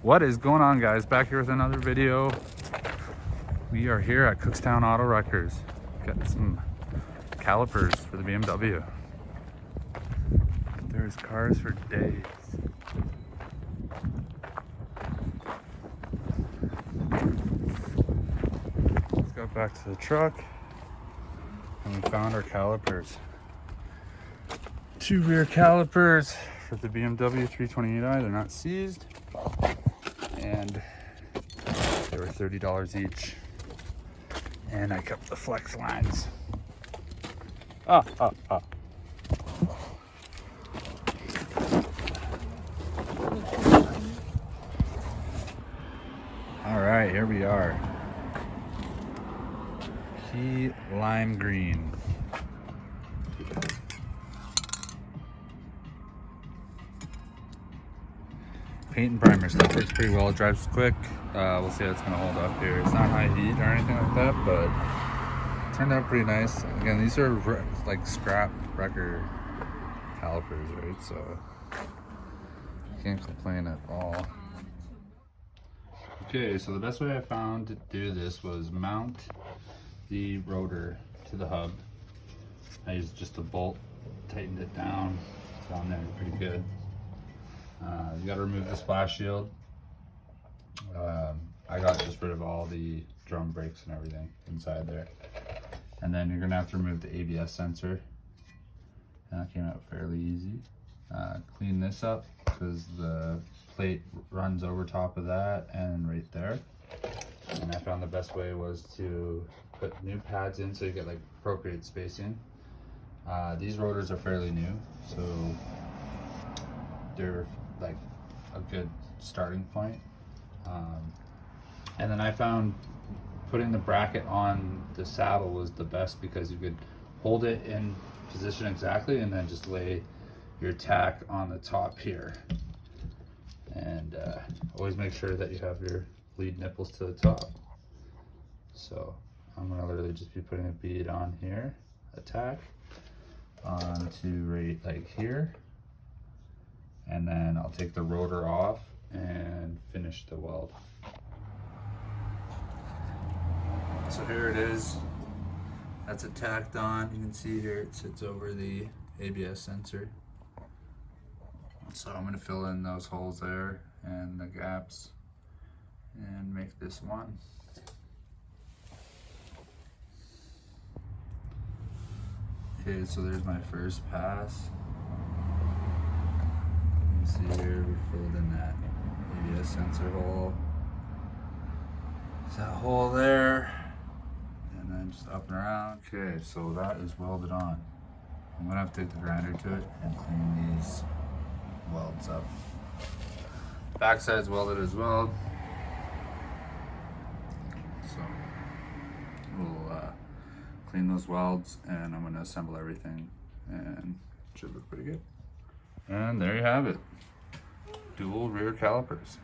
What is going on, guys? Back here with another video. We are here at Cookstown Auto Wreckers. Got some calipers for the BMW. There's cars for days. Let's go back to the truck. And we found our calipers. 2 rear calipers for the BMW 328i. They're not seized. And they were $30 each. And I kept the flex lines. All right, here we are. Key lime green. Paint and primer stuff works pretty well. It drives quick. We'll see how it's gonna hold up here. It's not high heat or anything like that, but it turned out pretty nice. Again, these are like scrap wrecker calipers, right? So can't complain at all. Okay, so the best way I found to do this was mount the rotor to the hub. I used just a bolt, tightened it down. It's on there pretty good. You got to remove the splash shield. I got just rid of all the drum brakes and everything inside there. And then you're gonna have to remove the ABS sensor. And that came out fairly easy. Clean this up because the plate runs over top of that and right there. And I found the best way was to put new pads in so you get like appropriate spacing. These rotors are fairly new, so they're like a good starting point. And then I found putting the bracket on the saddle was the best because you could hold it in position exactly and then just lay your tack on the top here. And always make sure that you have your lead nipples to the top. So I'm gonna literally just be putting a bead on here, a tack onto right like here. And then I'll take the rotor off and finish the weld. So here it is. That's it tacked on. You can see here it sits over the ABS sensor. So I'm going to fill in those holes there and the gaps and make this one. Okay, so there's my first pass. You can see here we filled in that ABS sensor hole. There's that hole there, and then just up and around. Okay, so that is welded on. I'm gonna have to take the grinder to it and clean these welds up. Backside's welded as well. So we'll clean those welds and I'm gonna assemble everything and it should look pretty good. And there you have it. Dual rear calipers.